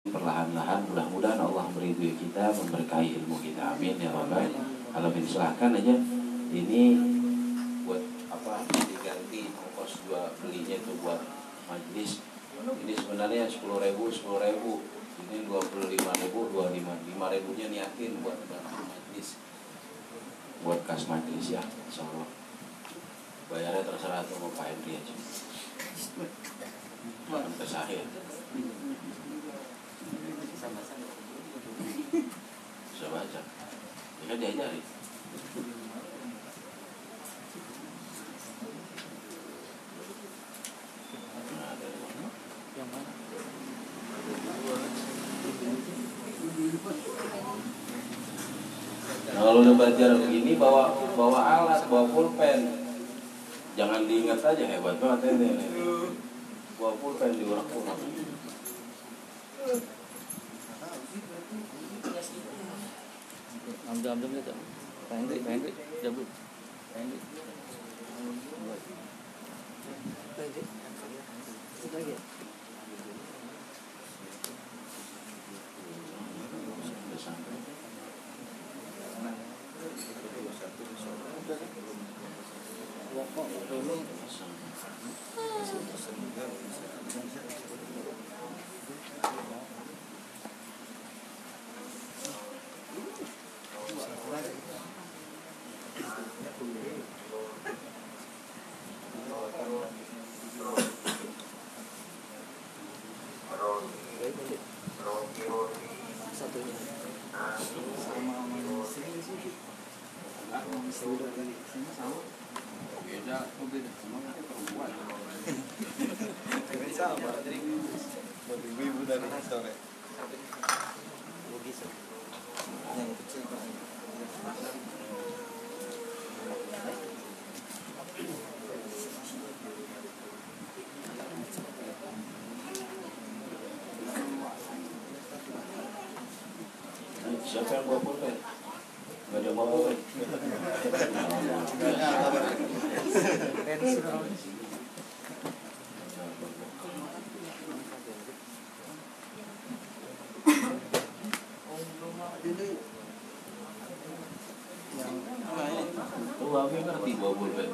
perlahan-lahan, mudah-mudahan Allah meridhoi kita, memberkahi ilmu kita, amin ya rabbal alamin. Silahkan aja, ini buat apa, diganti ongkos jual belinya itu buat majelis. Ini sebenarnya 10.000, ini 25.000, 5.000-nya niatin buat majelis, buat kas majelis ya, insyaallah. Bayarnya terserah tuh mau Pak Henry aja, bukan ke saya. Bisa baca, ya kan diajari. Nah, dari mana? Yang mana? Nah, kalau udah belajar begini, bawa alat, bawa pulpen. Jangan diingat aja, hebat banget ini. Bawa pulpen di urak-urak. Jam saja. Pendek, jabut. Pendek. Beda sama perempuan. Sama ibu-ibu dari sore. Logis. Yang kecil Pak. Siapa yang bawa pulpen? Gak ada bawa pulpen. Abi ngerti bawa pulpen.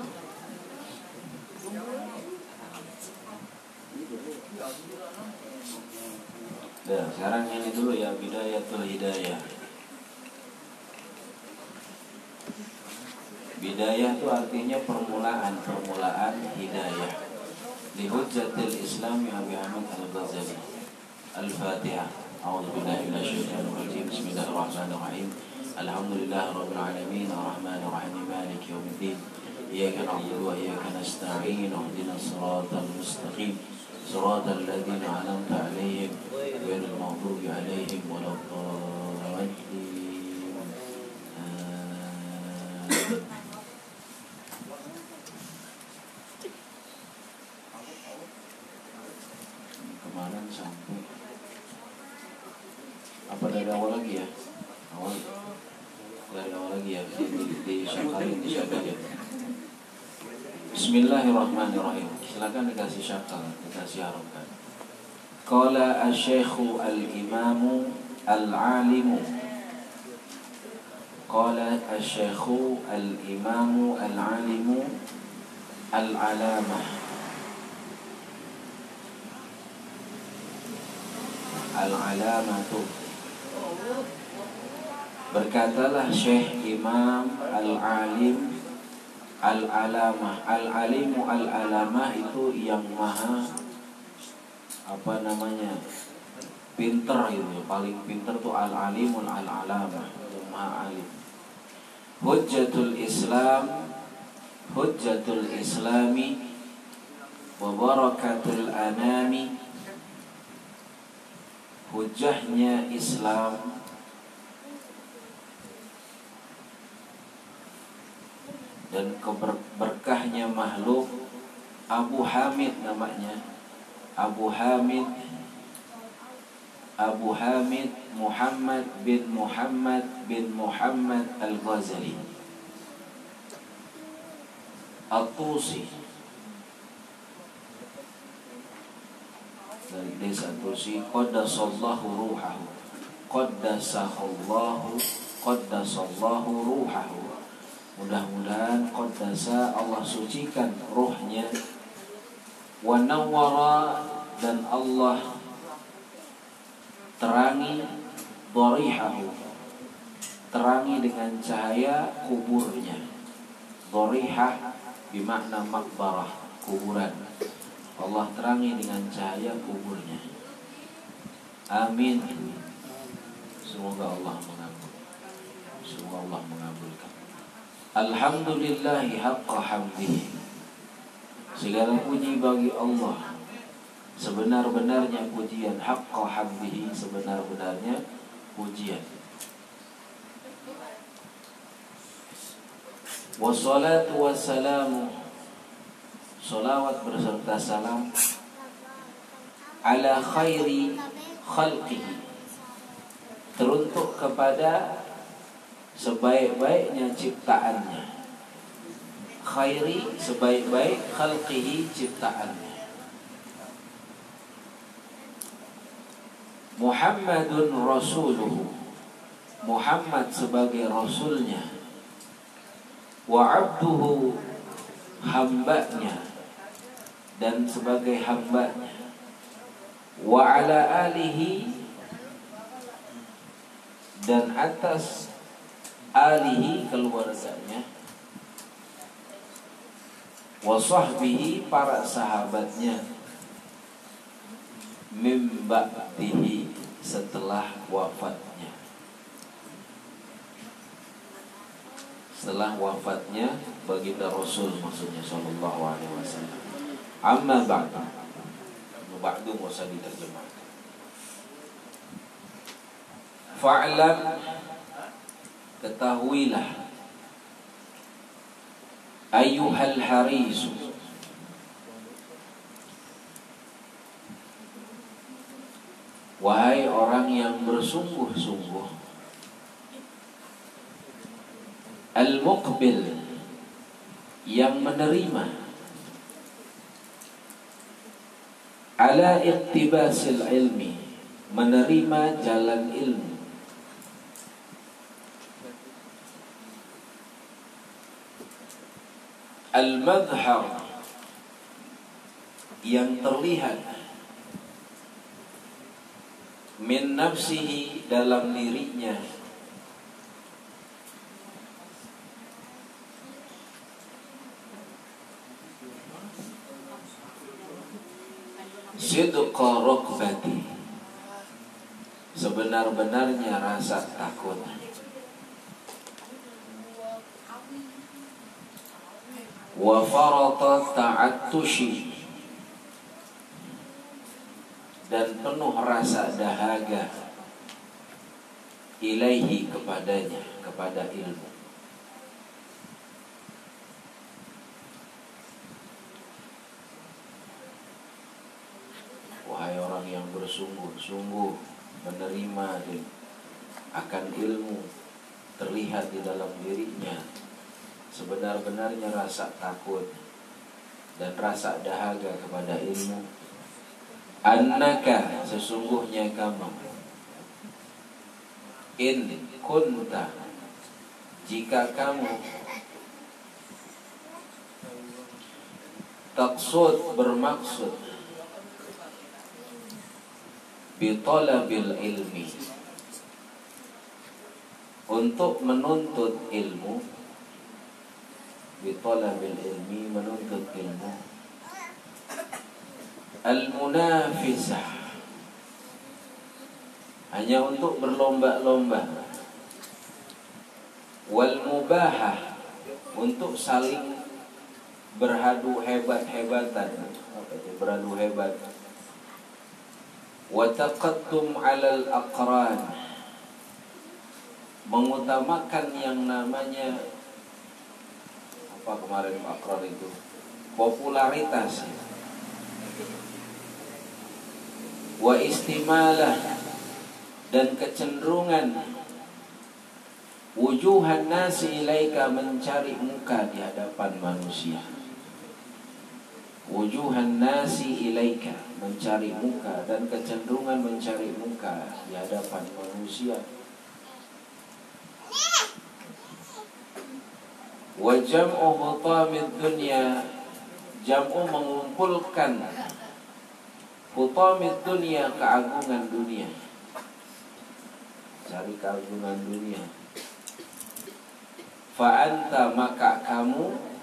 Nah, sekarang ini dulu ya, bidayatul hidayah. Bidayah itu artinya permulaan hidayah. Li hujjatil Islam Abi Hamid Al-Ghazali. Al-Fatihah. A'udzubillahi minasyaitonir rajim. Bismillahirrahmanirrahim. Alhamdulillahirabbil alamin, arrahmanir rahim, maliki yaumiddin. Iyyaka na'budu wa iyyaka nasta'in. Ihdinas siratal mustaqim. Siratal ladzina an'amta 'alaihim ghairil maghdubi 'alaihim waladdallin. Kemarin sampai apa dari awal lagi ya? Dari awal lagi ya, di syakarin di syakarin. Bismillahirrahmanirrahim. Silakan dikasih syakal, dikasih harokat. Qala asy-syaikhu al-imamu al-alimu. Qala asy-syaikhu al-imamu al-alimu al-alamah. Al-alamatu. Berkatalah Syekh Imam Al-Alim Al-Alamah. Al-Alimu Al-Alamah itu yang maha pinter itu. Paling pinter tuh Al-Alimul Al-Alamah, yang maha alim. Hujjatul Islam, Hujjatul Islami wa barakatul anami. Hujahnya Islam, dan keberkahnya makhluk. Abu Hamid namanya, Abu Hamid Muhammad bin Muhammad Al-Ghazali At-Tusi. dari desa Tusi, qaddasallahu ruhahu, qaddasallahu ruhahu. Mudah-mudahan qaddasa, Allah sucikan ruhnya, wa nawwara, dan Allah terangi dharihahu, terangi dengan cahaya kuburnya. Dharihah bermakna maqbarah, kuburan. Allah terangi dengan cahaya kuburnya. Amin. Semoga Allah mengabulkan. Alhamdulillahi haqqa hamdihi. Segala puji bagi Allah, sebenar-benarnya pujian. Haqqa hamdihi, sebenar-benarnya pujian. Wassalatu wassalamu, salawat berserta salam, ala khairi khalqihi, teruntuk kepada sebaik-baiknya ciptaannya. Khairi, sebaik-baik, khalqihi, ciptaannya. Muhammadun rasuluhu, Muhammad sebagai rasulnya. Wa abduhu, hambanya, dan sebagai hambanya. Wa ala alihi, dan atas alihi, keluarganya. Wa sahbihi, para sahabatnya. Min ba'dihi, setelah wafatnya. Setelah wafatnya baginda Rasul, maksudnya sallallahu alaihi wasallam. Amma ba'du. Ba'du enggak usah diterjemahkan. Fa'lam, ketahuilah, ayyuhal harisu, wahai orang yang bersungguh-sungguh, al-muqbil, yang menerima, ala iqtibasil ilmi, menerima jalan ilmu, al-madhhar, yang terlihat, min nafsihi, dalam dirinya, sidqa raqbati, sebenar-benarnya rasa takut, wa farata ta'attushi, dan penuh rasa dahaga, ilaihi, kepadanya, kepada ilmu. Wahai orang yang bersungguh-sungguh menerima akan ilmu, terlihat di dalam dirinya sebenar-benarnya rasa takut dan rasa dahaga kepada ilmu. Annaka, sesungguhnya kamu, in kunta, jika kamu, taqsud, bermaksud, bitalabil ilmi, untuk menuntut ilmu, bitalabil ilmi, menuntut ilmu, al-munafisah, hanya untuk berlomba-lomba, wal mubahah, untuk saling beradu hebat-hebatan, beradu hebat, wa taqaddum 'alal aqran, mengutamakan yang namanya apa kemarin aqran itu, popularitas, wa istimalah, dan kecenderungan, wujuhan nasi ilaika, mencari muka di hadapan manusia, wujuhan nasi ilaika, mencari muka dan kecenderungan mencari muka di hadapan manusia. Wa jam'u hutamid dunya, jam'u mengumpulkan hutamid dunya, keagungan dunia, cari keagungan dunia. Fa anta, maka kamu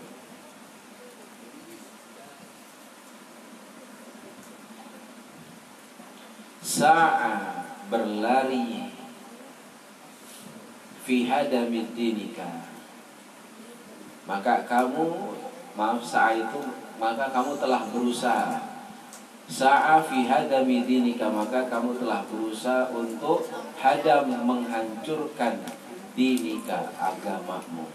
sa'a, berlari, fi hadamid dinika, maka kamu, maaf, sa'a itu maka kamu telah berusaha. Sa'a fi hadamid dinika, maka kamu telah berusaha untuk hadam, menghancurkan, dinika, agamamu.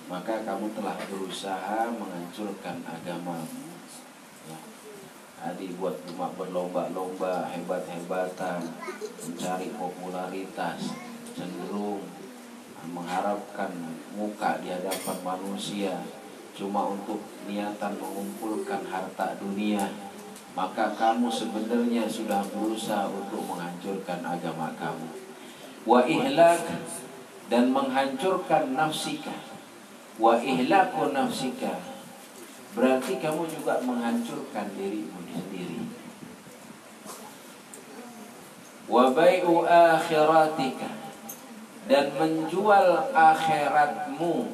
Maka kamu telah berusaha menghancurkan agamamu. Adi buat cuma berlomba-lomba, hebat-hebatan, mencari popularitas, cenderung mengharapkan muka di hadapan manusia, cuma untuk niatan mengumpulkan harta dunia. Maka kamu sebenarnya sudah berusaha untuk menghancurkan agama kamu. Wa ihlak, dan menghancurkan nafsika. Wa ihlaku nafsika, berarti kamu juga menghancurkan dirimu sendiri. Wa bai'u akhiratika, dan menjual akhiratmu.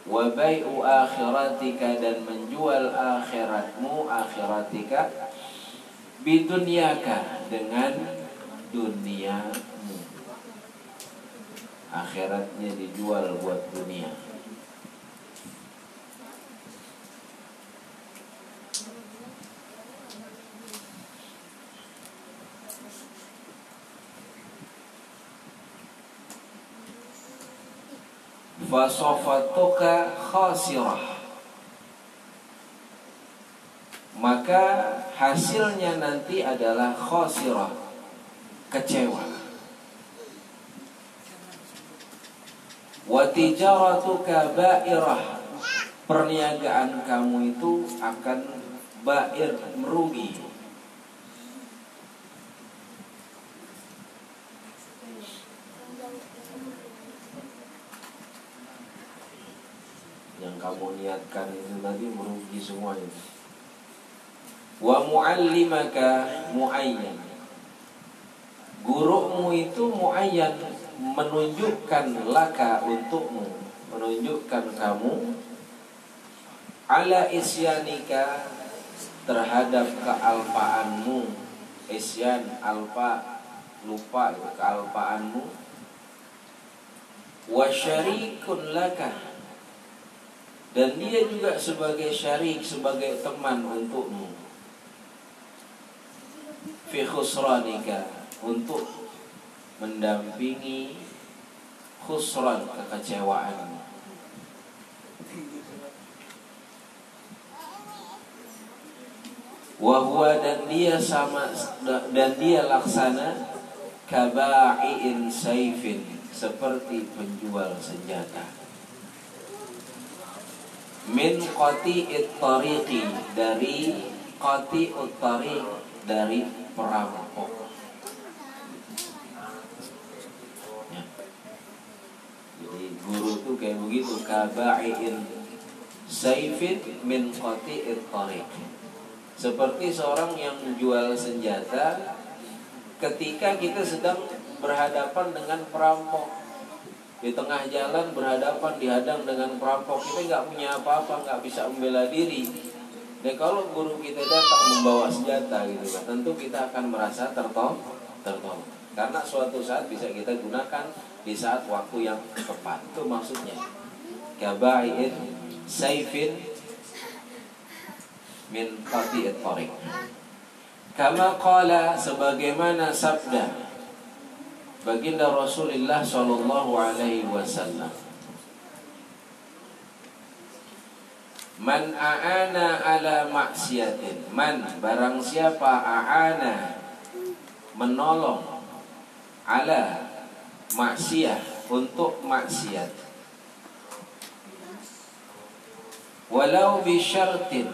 Wa bai'u akhiratika, dan menjual akhiratmu, akhiratika, bidunyaka, dengan duniamu. Akhiratnya dijual buat dunia. Fasofatuka khasirah, maka hasilnya nanti adalah khasirah, kecewa. Wa tijaratuka ba'irah, perniagaan kamu itu akan ba'ir, merugi. Yang kamu niatkan itu tadi merugi semuanya. Wa muallimaka muayyan, gurumu itu muayyan, menunjukkan laka, untukmu, menunjukkan kamu, ala isyanika, terhadap kealpaanmu. Isyan, alpa, lupa, kealpaanmu. Wa syarikun laka, dan dia juga sebagai syarik, sebagai teman untukmu. Fi khusranika, untuk mendampingi khusran, kekecewaan. Wa huwa, dan dia sama, dan dia laksana, kaba'iin saifin, seperti penjual senjata. Min qati'it tariqi, dari qati'ut tariq, dari perampok. Ya. Jadi guru itu kayak begitu, kaba'iin saifin min qati'it tariq, seperti seorang yang menjual senjata ketika kita sedang berhadapan dengan perampok. Di tengah jalan berhadapan, dihadang dengan perampok, kita nggak punya apa-apa, nggak bisa membela diri. Dan kalau guru kita datang membawa senjata gitu kan, tentu kita akan merasa tertolong. Karena suatu saat bisa kita gunakan di saat waktu yang tepat. Itu maksudnya. Kaba'iin saifin min qati'it tariq. Kama qala, sebagaimana sabda baginda Rasulullah sallallahu alaihi wasallam, man a'ana ala maksiatin, man, barang siapa, a'ana, menolong, ala, maksiat, untuk maksiat, walau bisyartin,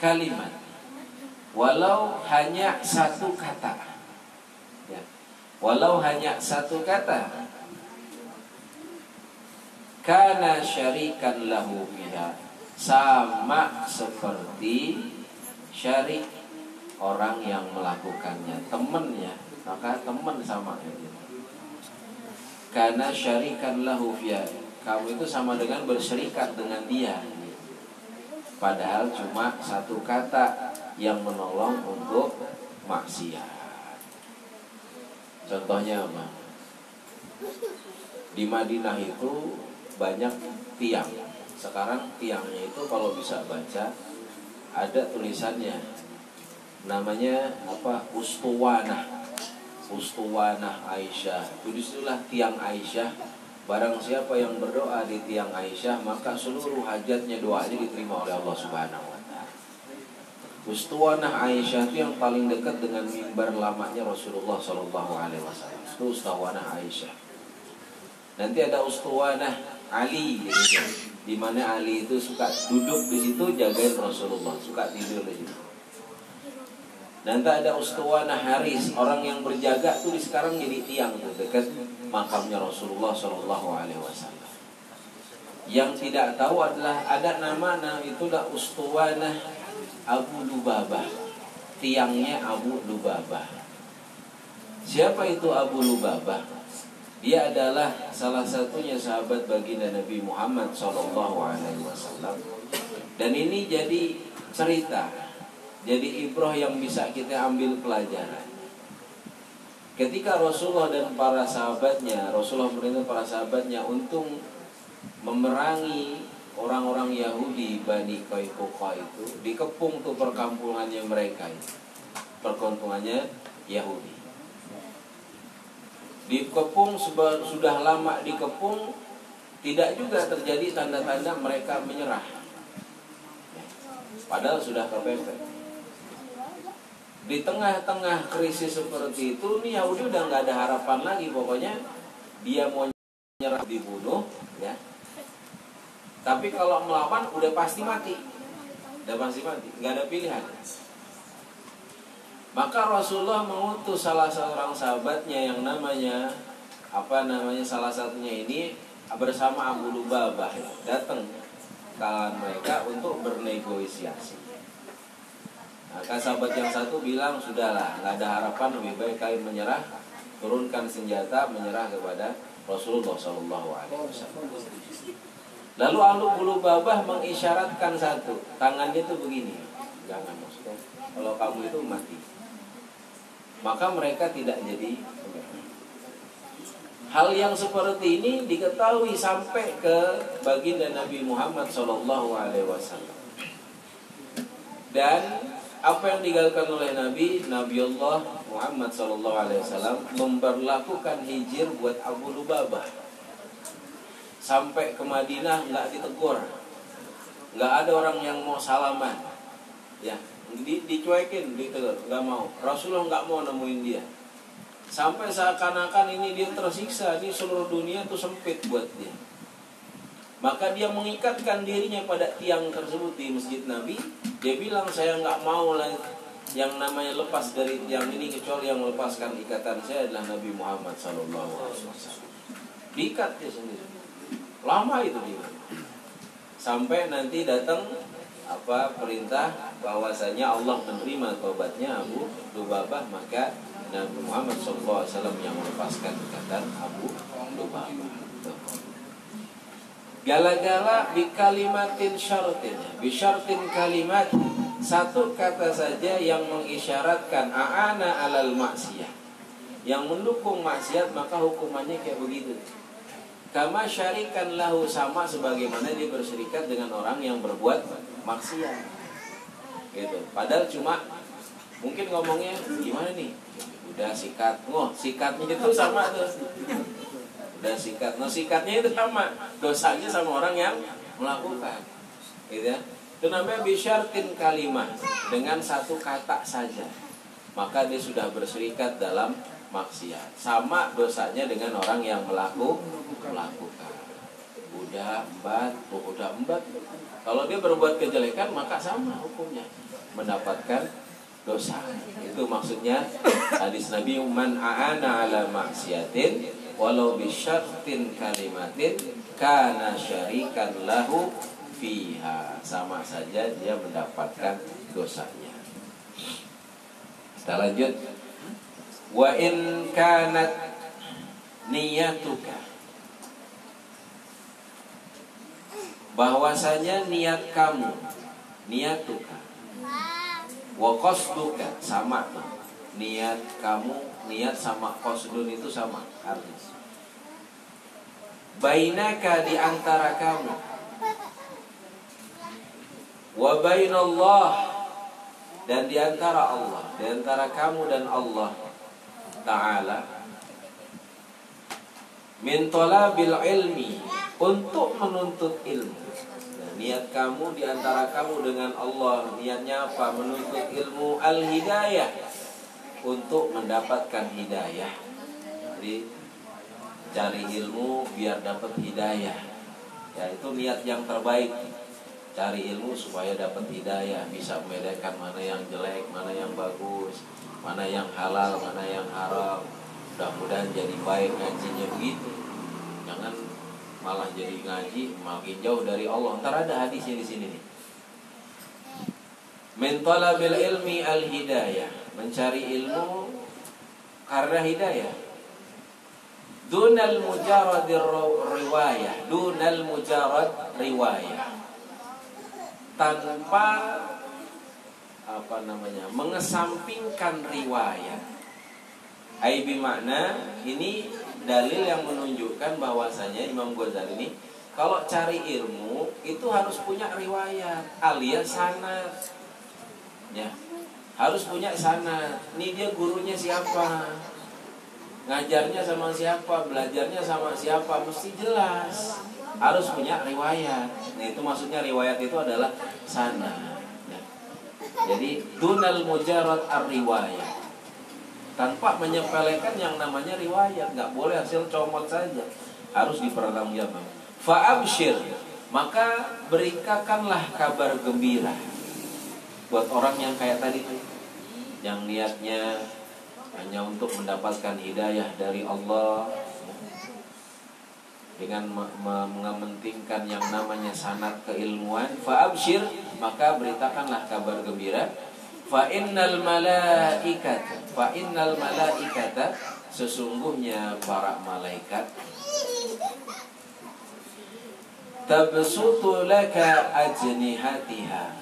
kalimat, walau hanya satu kata, ya, walau hanya satu kata, kana syarikan lahu fiha, sama seperti syarik orang yang melakukannya, temannya, maka teman sama gitu. Karena syarikan lahu fiha, kamu itu sama dengan berserikat dengan dia. Padahal cuma satu kata yang menolong untuk maksiat. Contohnya apa? Di Madinah itu banyak tiang. Sekarang tiangnya itu kalau bisa baca ada tulisannya. Namanya apa? Ustuwanah. Ustuwanah Aisyah. Disitulah tiang Aisyah. Barang siapa yang berdoa di tiang Aisyah, maka seluruh hajatnya, doanya diterima oleh Allah Subhanahu wa ta'ala. Ustuwanah Aisyah itu yang paling dekat dengan mimbar lamanya Rasulullah Shallallahu alaihi wasallam. Itu Ustuwanah Aisyah. Nanti ada Ustuwanah Ali gitu. Di mana Ali itu suka duduk di situ jagain Rasulullah, suka tidur di situ. Nanti ada Ustuwanah Haris, orang yang berjaga tuh sekarang jadi tiang tuh dekat makamnya Rasulullah Shallallahu alaihi wasallam. Yang tidak tahu adalah ada nama itulah Ustuwanah Abu Lubabah, tiangnya Abu Lubabah. Siapa itu Abu Lubabah? Dia adalah salah satunya sahabat baginda Nabi Muhammad Shallallahu alaihi wasallam. Dan ini jadi cerita, jadi ibrah yang bisa kita ambil pelajaran. Ketika Rasulullah dan para sahabatnya, Rasulullah merintah para sahabatnya untuk memerangi orang-orang Yahudi Bani Qainuqa itu, dikepung tuh perkampungannya mereka itu. Perkampungannya Yahudi. Dikepung sudah lama dikepung, tidak juga terjadi tanda-tanda mereka menyerah. Padahal sudah kepepet. Di tengah-tengah krisis seperti itu, nih Yahudi udah nggak ada harapan lagi. Pokoknya dia mau nyerah dibunuh, ya. Tapi kalau melawan udah pasti mati, nggak ada pilihan. Maka Rasulullah mengutus salah seorang sahabatnya yang namanya salah satunya ini bersama Abu Lubabah datang ke kalangan mereka untuk bernegosiasi. Maka sahabat yang satu bilang, sudahlah, nggak ada harapan, lebih baik kalian menyerah, turunkan senjata, menyerah kepada Rasulullah Shallallahu alaihi wasallam. Lalu Abu Lubabah mengisyaratkan satu, tangannya itu begini, jangan maksudnya, kalau kamu itu mati. Maka mereka tidak jadi. Hal yang seperti ini diketahui sampai ke baginda Nabi Muhammad Shallallahu alaihi wasallam. Dan apa yang digagalkan oleh Nabi Allah Muhammad Sallallahu Alaihi Wasallam memberlakukan hijir buat Abu Lubabah. Sampai ke Madinah nggak ditegur, nggak ada orang yang mau salaman, ya dicuekin, ditegur, nggak mau. Rasulullah nggak mau nemuin dia. Sampai seakan-akan ini dia tersiksa, di seluruh dunia tuh sempit buat dia. Maka dia mengikatkan dirinya pada tiang tersebut di masjid Nabi. Dia bilang, saya nggak mau lagi yang namanya lepas dari tiang ini, kecuali yang melepaskan ikatan saya adalah Nabi Muhammad SAW. Diikat dia sendiri. Lama itu dia. Sampai nanti datang perintah bahwasanya Allah menerima taubatnya Abu Lubabah, maka Nabi Muhammad SAW yang melepaskan ikatan Abu Lubabah. Gala-gala bikalimatin syaratin, bisyartin kalimat, satu kata saja yang mengisyaratkan a'ana alal maksiyah, yang mendukung maksiat, maka hukumannya kayak begitu. Kama syarikan lahu, sama sebagaimana dia berserikat dengan orang yang berbuat maksiat. Gitu. Padahal cuma mungkin ngomongnya gimana nih? Udah sikat. Sikatnya itu sama tuh. Udah sikat. Sikatnya itu sama, dosanya sama orang yang melakukan. Gitu ya. Itu namanya bisyartin kalimah, dengan satu kata saja. Maka dia sudah berserikat dalam maksiat. Sama dosanya dengan orang yang melakukan. Udah embat. Kalau dia berbuat kejelekan maka sama hukumnya. mendapatkan dosa. Itu maksudnya hadis Nabi, man a'ana ala maksiatin walau bisyartin kalimatin kana syarikan lahu fiha. Sama saja dia mendapatkan dosanya. Kita lanjut. Wa in kanat niyatuka, bahwasanya niat kamu, niyatuka, wa qasduka, sama tuh. Niat kamu, niat sama qasdun itu sama artinya. Bainaka, di antara kamu, wa bainallah, dan di antara Allah, di antara kamu dan Allah Ta'ala, min talabil ilmi, untuk menuntut ilmu. Nah, niat kamu di antara kamu dengan Allah, niatnya apa? Menuntut ilmu, al-hidayah, untuk mendapatkan hidayah. Jadi cari ilmu biar dapat hidayah. Ya, itu niat yang terbaik. Cari ilmu supaya dapat hidayah, bisa membedakan mana yang jelek, mana yang bagus, mana yang halal, mana yang haram. Mudah-mudahan jadi baik ngajinya begitu. Jangan malah jadi ngaji makin jauh dari Allah. Ntar ada hadisnya di sini nih. Min talabil ilmi al-hidayah, mencari ilmu karena hidayah. Dunal mujarad riwayah, dunal mujarad riwayah. Tanpa mengesampingkan riwayat. Ai bimakna, ini dalil yang menunjukkan bahwasanya Imam Ghazali ini kalau cari ilmu itu harus punya riwayat alias sanad. Ya, harus punya sanad. Ini dia gurunya siapa? Ngajarnya sama siapa? Belajarnya sama siapa? Mesti jelas. Harus punya riwayat. Nah, itu maksudnya riwayat itu adalah sanad. Ya. Jadi dunal mujarrad ar-riwayah, tanpa menyepelekan yang namanya riwayat. Nggak boleh hasil comot saja, harus dipertanggungjawabkan. Fa'abshir, maka beritakanlah kabar gembira buat orang yang kayak tadi, yang niatnya hanya untuk mendapatkan hidayah dari Allah, dengan mementingkan yang namanya sanad keilmuan. Fa'abshir, maka beritakanlah kabar gembira. Fa'innal malaikata, sesungguhnya para malaikat, tabsutu laka ajnihatiha,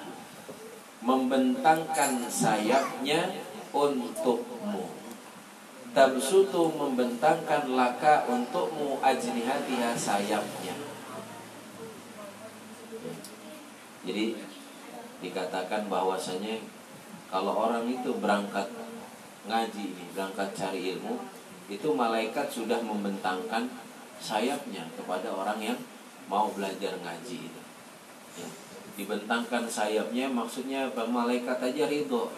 membentangkan sayapnya untukmu. Tabsutu, membentangkan, laka, untukmu, ajnihatiha, sayapnya. Jadi dikatakan bahwasanya kalau orang itu berangkat ngaji, berangkat cari ilmu, itu malaikat sudah membentangkan sayapnya kepada orang yang mau belajar ngaji itu. Ya. Dibentangkan sayapnya maksudnya malaikat aja ridho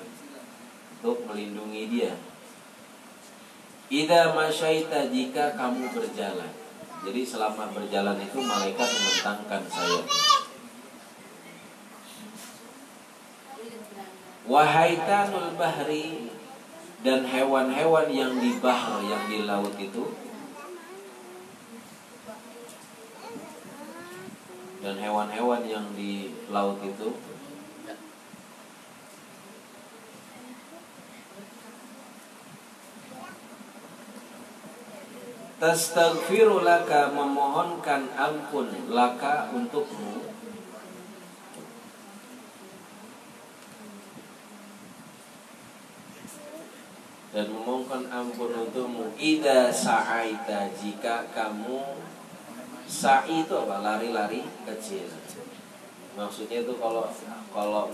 untuk melindungi dia. Idza masyaita, jika kamu berjalan. Jadi selama berjalan itu malaikat membentangkan sayap. Wahaitanul bahri, dan hewan-hewan yang di bahr, yang di laut itu. Dan hewan-hewan yang di laut itu. Tastaghfiru laka, memohonkan ampun, laka, untukmu. Dan memohonkan ampun untukmu. Idza sa'aita, jika kamu, sa'i itu apa? Lari-lari kecil. Maksudnya itu kalau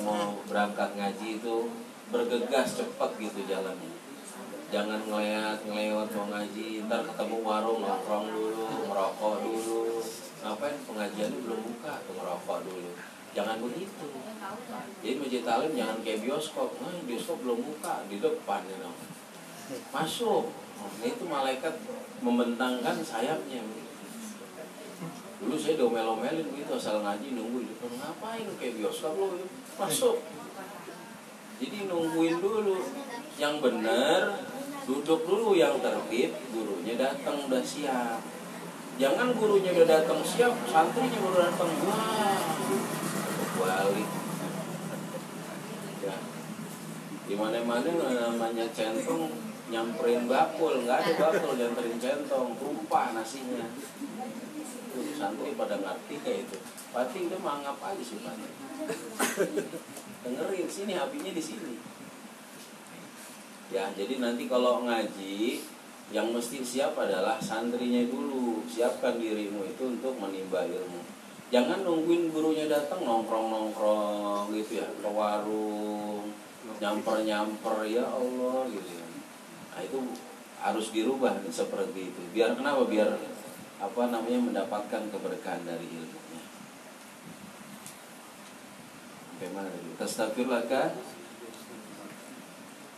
mau berangkat ngaji itu bergegas cepat gitu jalannya. Jangan ngelewat mau ngaji, ntar ketemu warung nongkrong dulu, ngerokok dulu. Ngapain, pengajiannya belum buka, tuh ngerokok dulu. Jangan begitu. Jadi masjid taklim jangan kayak bioskop. Nah, bioskop belum buka, di depan ya, no. Masuk. Nah, itu malaikat membentangkan sayapnya. Dulu saya domel-omelin gitu, asal ngaji nunggu di depan. Ngapain kayak bioskop lo? Masuk. Jadi nungguin dulu yang benar, duduk dulu yang tertib, gurunya datang udah siap. Jangan gurunya udah datang siap, santrinya baru datang, wah, balik. Ya, di mana-mana namanya centong nyamperin bakul, nggak ada bakul nyamperin centong, tumpah nasinya. Tuh, santri pada ngerti kayak itu. Pati udah mangap aja sih Pak. Dengerin sini, apinya di sini. Ya, jadi nanti kalau ngaji yang mesti siap adalah santrinya dulu. Siapkan dirimu itu untuk menimba ilmu. Jangan nungguin gurunya datang nongkrong-nongkrong gitu ya, ke warung, nyamper-nyamper ya Allah gitu ya. Nah, itu harus dirubah seperti itu. Biar kenapa? Biar mendapatkan keberkahan dari ilmunya. Bagaimana tadi? Tastagfirullah,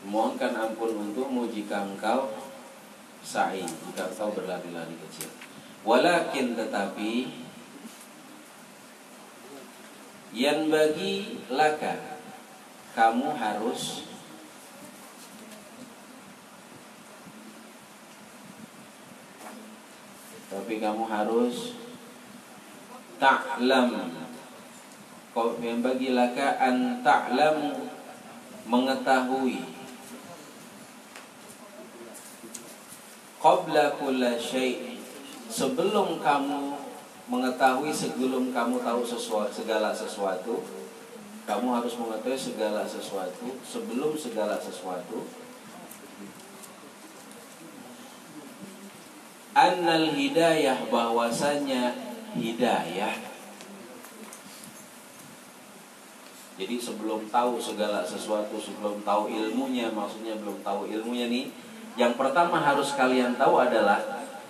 mohonkan ampun untukmu jika engkau sa'i, jika engkau berlari-lari kecil. Walakin tetapi yang bagi laka, kamu harus ta'lam. Yang bagi laka an ta'lamu, mengetahui, qabla kulla syai', sebelum kamu mengetahui, sebelum kamu tahu segala sesuatu, kamu harus mengetahui segala sesuatu sebelum segala sesuatu. Annal hidayah, bahwasanya hidayah. Jadi sebelum tahu segala sesuatu, sebelum tahu ilmunya, maksudnya belum tahu ilmunya nih, yang pertama harus kalian tahu adalah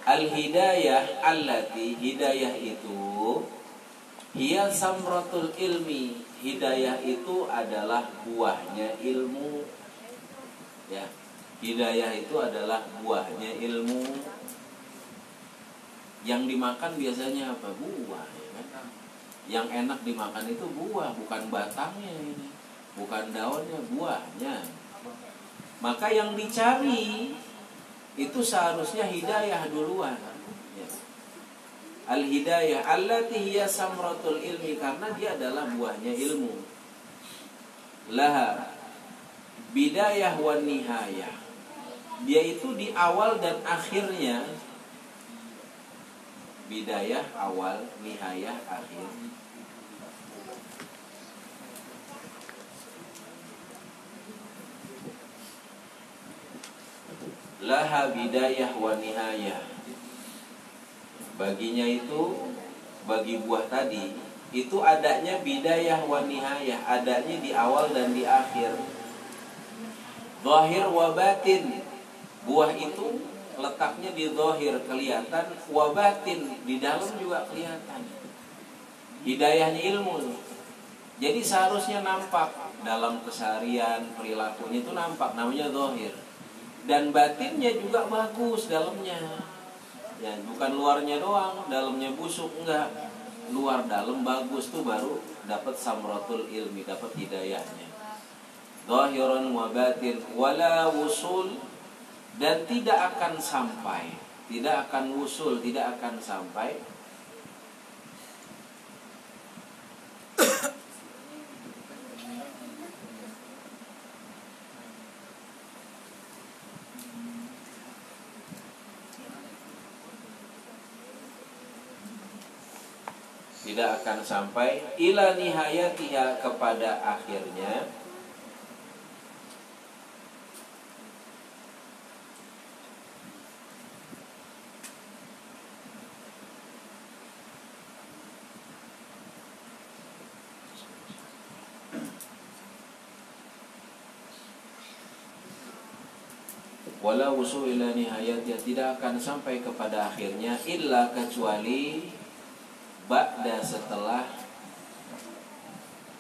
al-hidayah allati, hidayah itu hiya samratul ilmi, hidayah itu adalah buahnya ilmu. Ya, hidayah itu adalah buahnya ilmu. Yang dimakan biasanya apa? Buah, ya kan? Yang enak dimakan itu buah, bukan batangnya ini, bukan daunnya, buahnya. Maka yang dicari itu seharusnya hidayah duluan. Ya. Al-hidayah allati hiya samratul ilmi, karena dia adalah buahnya ilmu. Laha bidayah wa nihayah, dia itu di awal dan akhirnya. Bidayah awal, nihayah akhir. Laha bidayah wa nihayah, baginya itu, bagi buah tadi itu adanya bidayah wa nihayah, adanya di awal dan di akhir. Zahir wa batin, buah itu letaknya di zahir, kelihatan, wa batin, di dalam juga kelihatan. Hidayahnya ilmu. Jadi seharusnya nampak dalam keseharian, perilakunya itu nampak, namanya zahir. Dan batinnya juga bagus dalamnya. Ya, bukan luarnya doang, dalamnya busuk, enggak. Luar dalam bagus tuh baru dapat samratul ilmi, dapat hidayahnya. Zahiran wa batin wala wusul, dan tidak akan sampai, tidak akan wusul, tidak akan sampai ila nihayatiha, kepada akhirnya. Wala wusul ila nihayatnya, tidak akan sampai kepada akhirnya, illa, kecuali ba'da, setelah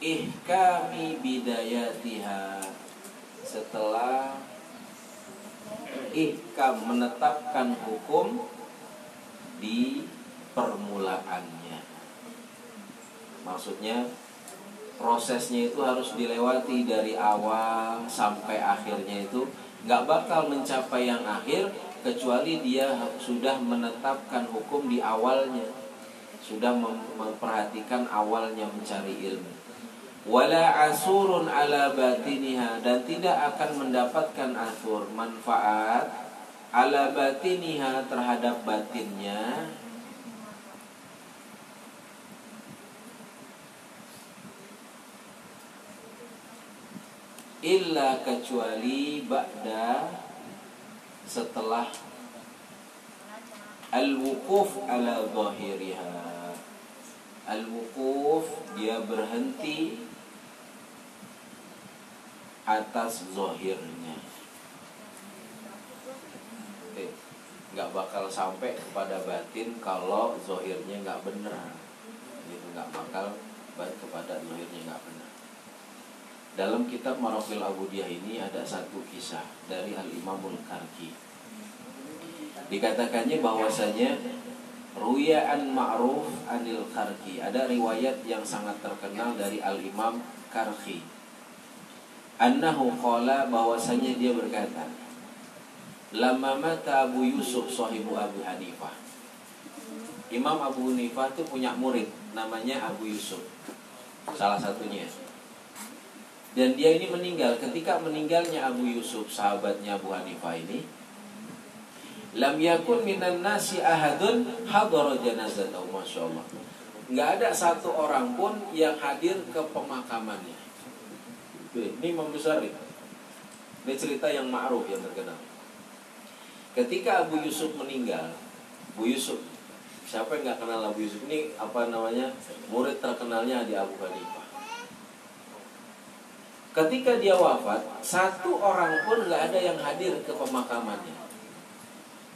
ihkami bidayatiha, setelah ihkam, menetapkan hukum di permulaannya. Maksudnya prosesnya itu harus dilewati dari awal sampai akhirnya, itu nggak bakal mencapai yang akhir kecuali dia sudah menetapkan hukum di awalnya, sudah memperhatikan awalnya mencari ilmu. Wala asurun ala batiniha, dan tidak akan mendapatkan asur, manfaat ala batiniha, terhadap batinnya, illa, kecuali ba'da, setelah al-wukuf ala zahiriha. Al-wukuf, dia berhenti atas zahirnya. Oke, nggak bakal sampai kepada batin kalau zahirnya nggak benar. Itu nggak bakal baik kepada zahirnya nggak benar. Dalam kitab Marafil Abudiyah ini ada satu kisah dari Al-Imamul Karki. Dikatakannya bahwasanya Ruya'an Ma'ruf Anil Karki, ada riwayat yang sangat terkenal dari Al-Imam Karki, annahu qala, bahwasanya dia berkata, lamma mata Abu Yusuf sahibu Abu Hanifah. Imam Abu Hanifah itu punya murid namanya Abu Yusuf, salah satunya. Dan dia ini meninggal. Ketika meninggalnya Abu Yusuf, sahabatnya Abu Hanifah ini, lam yakun minan nasi ahadun hadara janazatahu, masyaallah. Enggak ada satu orang pun yang hadir ke pemakamannya. Ini Imam besar ini. Ini cerita yang ma'ruf, yang terkenal. Ketika Abu Yusuf meninggal, Abu Yusuf, siapa yang enggak kenal Abu Yusuf? Ini apa namanya? Murid terkenalnya di Abu Hanifah. Ketika dia wafat, satu orang pun nggak ada yang hadir ke pemakamannya.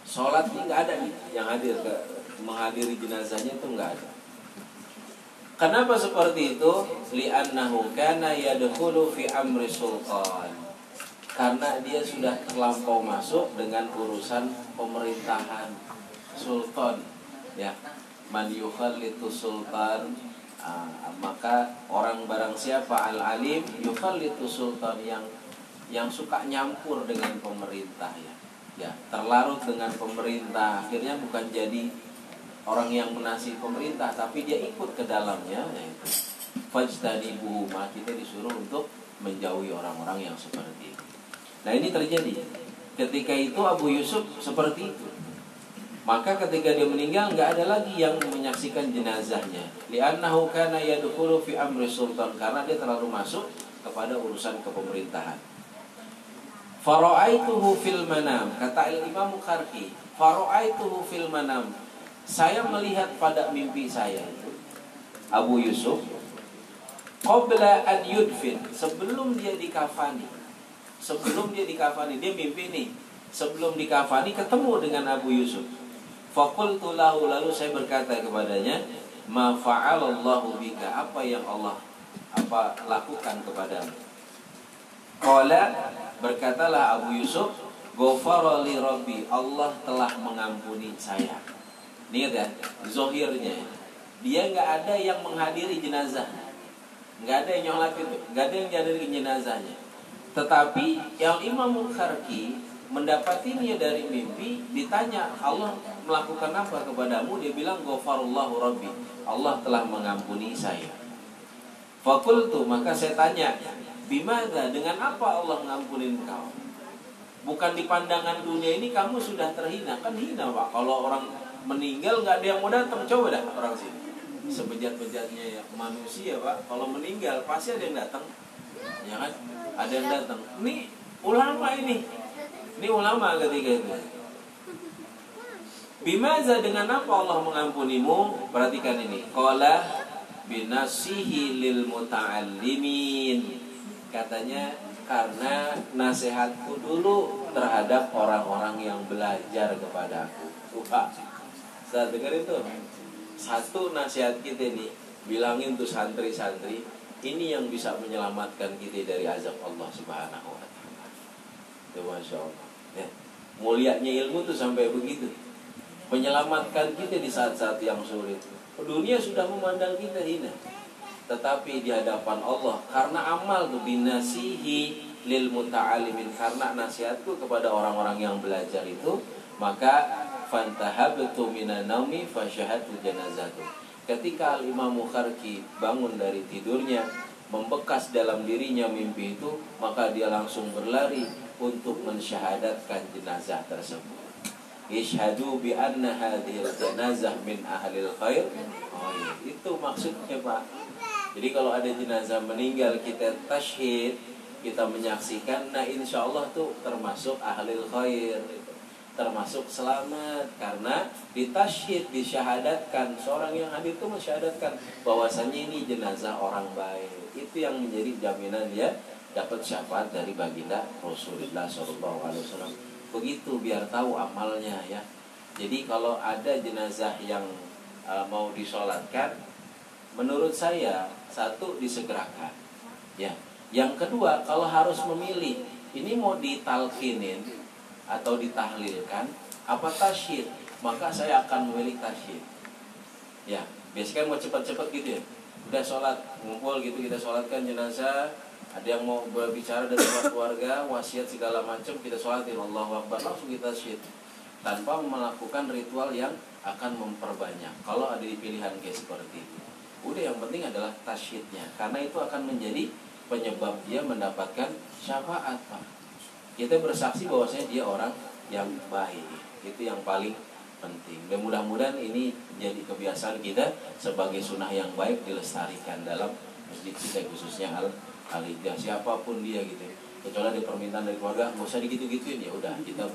Sholatnya nggak ada nih yang hadir ke menghadiri jenazahnya, itu nggak ada. Kenapa seperti itu? Li'annahu kana yadkhulu fi amri sultan. Karena dia sudah terlampau masuk dengan urusan pemerintahan sultan. Ya, man yukhallitu sultan. Maka orang barang siapa al-alim yukhallitu sultan, yang suka nyampur dengan pemerintah, ya terlarut dengan pemerintah, akhirnya bukan jadi orang yang menasih pemerintah, tapi dia ikut ke dalamnya. Fajtanibuhu, kita disuruh untuk menjauhi orang-orang yang seperti itu. Nah, ini terjadi ketika itu Abu Yusuf seperti itu. Maka ketika dia meninggal, nggak ada lagi yang menyaksikan jenazahnya. Li'annahu kana yadkhulu fi amri sultan, karena dia terlalu masuk kepada urusan kepemerintahan. Fara'aituhu fil manam, kata Imam Karki, fara'aituhu fil manam, saya melihat pada mimpi saya itu Abu Yusuf qabla an yudfin, sebelum dia dikafani. Sebelum dia dikafani, dia mimpi nih, sebelum dikafani ketemu dengan Abu Yusuf. Faqultu lahu, lalu saya berkata kepadanya, ma fa'alallahu bika, apa yang Allah lakukan kepadamu? Qala, berkatalah Abu Yusuf, ghafara li rabbi, Allah telah mengampuni saya. Lihat ya, zahirnya dia nggak ada yang menghadiri jenazah, nggak ada yang nyolat itu, nggak ada yang menghadiri jenazahnya. Tetapi yang Imam Karki mendapatinya dari mimpi, ditanya Allah melakukan apa kepadamu, dia bilang ghafarallahu rabbi, Allah telah mengampuni saya. Fakultu, maka saya tanya, bimadza, dengan apa Allah mengampuni engkau? Bukan di pandangan dunia ini kamu sudah terhina, kan hina Pak, kalau orang meninggal nggak ada yang mau datang. Coba dah orang sini, sebejat-bejatnya ya manusia Pak, kalau meninggal pasti ada yang datang, ya kan? Ada yang datang. Ini ulama ini ulama ketika itu. Bimaza, dengan apa Allah mengampunimu? Perhatikan ini. Qala binasihi lil muta'allimin. Katanya karena nasihatku dulu terhadap orang-orang yang belajar kepadaku. Saya dengar itu. Satu nasihat kita nih, bilangin tuh santri-santri, ini yang bisa menyelamatkan kita dari azab Allah Subhanahu wa ta'ala. Itu Masya Allah ya. Mulianya ilmu tuh sampai begitu, menyelamatkan kita di saat-saat yang sulit. Dunia sudah memandang kita hina, tetapi di hadapan Allah karena amal tuh binasihi lil muta'alimin, karena nasihatku kepada orang-orang yang belajar itu, maka fantahabtu minan naumi fasyahatu janazatu. Ketika Al-Imam Mukharqi bangun dari tidurnya, membekas dalam dirinya mimpi itu, maka dia langsung berlari untuk mensyahadatkan jenazah tersebut. Ishhadu bi anna hadhil janazah min ahlil khair. Oh iya, itu maksudnya Pak. Jadi kalau ada jenazah meninggal kita tasyhid, kita menyaksikan, nah insya Allah tuh termasuk ahlil khair, termasuk selamat, karena ditasyhid, disyahadatkan, seorang yang hadir itu mensyahadatkan bahwasannya ini jenazah orang baik. Itu yang menjadi jaminan dia dapat syafaat dari baginda Rasulullah SAW. Begitu, biar tahu amalnya ya. Jadi kalau ada jenazah yang mau disolatkan, menurut saya satu disegerakan ya. Yang kedua, kalau harus memilih, ini mau ditalkinin atau ditahlilkan apa tasyhid, maka saya akan memilih tasyhid ya. Biasanya mau cepat-cepat gitu ya, udah sholat ngumpul gitu, kita sholatkan jenazah, ada yang mau berbicara dari keluarga, wasiat segala macam, kita sholatin Allahu Akbar, langsung kita tasyhid tanpa melakukan ritual yang akan memperbanyak. Kalau ada di pilihan kayak seperti itu, udah yang penting adalah tasyhidnya, karena itu akan menjadi penyebab dia mendapatkan syafaat Pak. Kita bersaksi bahwasanya dia orang yang baik. Itu yang paling penting. Dan mudah-mudahan ini jadi kebiasaan kita sebagai sunnah yang baik dilestarikan dalam masjid kita, khususnya Al-Hijjah, siapapun dia gitu. Kecuali ada permintaan dari keluarga, nggak usah digitu-gituin, ya udah kita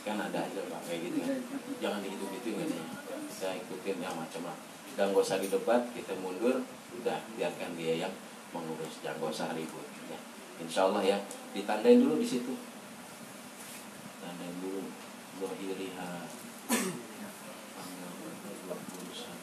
kan ada aja Pak kayak gitu kan. Jangan digitu-gituin katanya. Kita ikutin yang macam lah. Dan nggak usah didebat, kita mundur, udah biarkan dia yang mengurus, jangan gak usah ribut ya. Insya Allah ya, ditandain dulu di situ, tandain dulu zahiriha tanggal 21.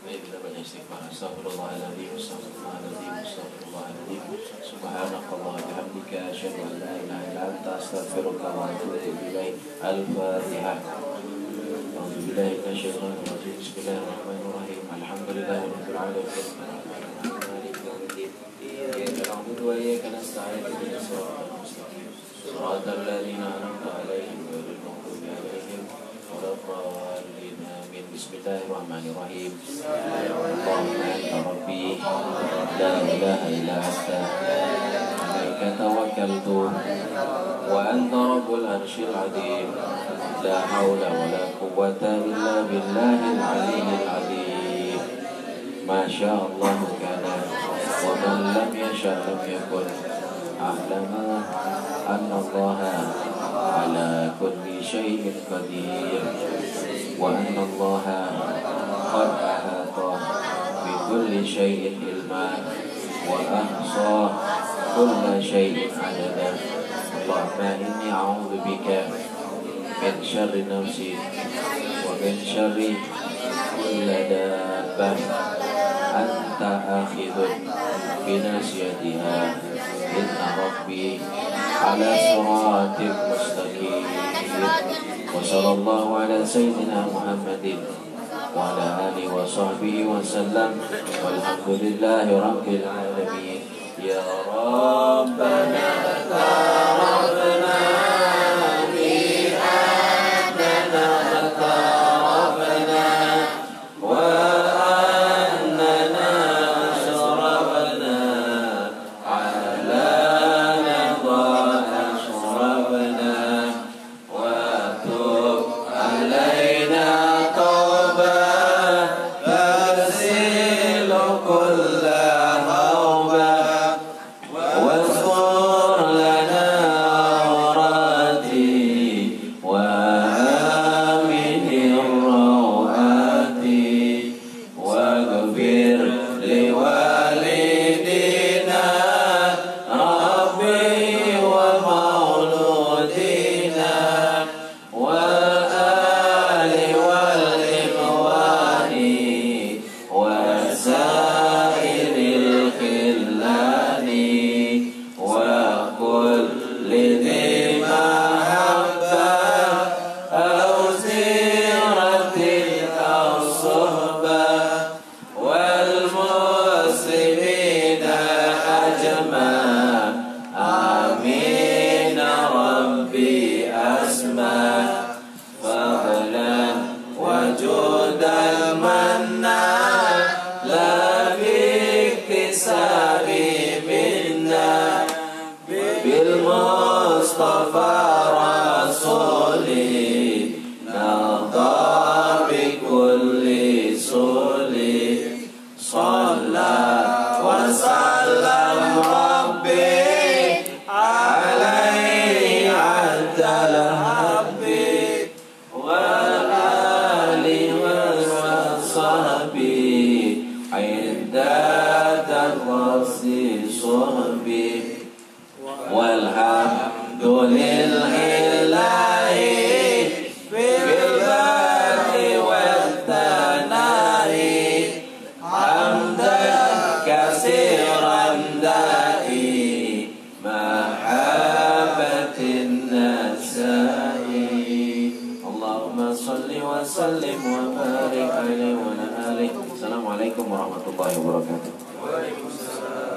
Baik, kita baca istighfar. Astagfirullahaladzim, astagfirullahaladzim, astagfirullahaladzim. Subhanakallah bihamdika asyhadu an la ilaha illa anta astaghfiruka wa atubu ilaik. Al-Fatihah. A'udzu billahi minasyaitonir rajim. Bismillahirrahmanirrahim. Alhamdulillahirabbil alamin. Maliki yaumiddin. Iyyaka na'budu wa iyyaka nasta'in. Ihdinas siratal mustaqim. Shiratal ladzina an'amta 'alaihim ghairil maghdubi 'alaihim waladdallin. Amin. Bismillahirrahmanirrahim. Allahumma anta rabbi la ilaha illa anta alaika tawakkaltu wa anta rabbul arsyil azim. La haula wa la quwwata illa billahil aliyyil azim. Masya Allah kana wa man lam yasha lam yakun. A'lamu anna Allaha ala kulli syai'in qadir wa anna Allaha qad ahata bi kulli syai'in ilma wa ahsa kulla syai'in adada. Allahumma inni a'udzu bika min syarri nafsi wa min syarri kulli dabbah anta akhidun bi nasiyatiha inna rabbi ala siratin mustaqim. Wa sallallahu ala sayyidina Muhammadin wa ala alihi wa sahbihi wa sallam. Walhamdulillahi rabbil alamin. Ya Rabbana taqabbal واغفر لنا Mustafa Rasuli nadha bi kulli suli Shalla wa sallam Rabbi alaihi adal habbi wa alihi wa sahbihi iddat rasi sahbi walhamdulillahi bil bari wat tanahi hamdan kasiran da'i mahabbatin nasai Allahumma salli wa sallim wa barik alaihi wa ala alihi. Assalamualaikum warahmatullahi wabarakatuh. Waalaikumsalam.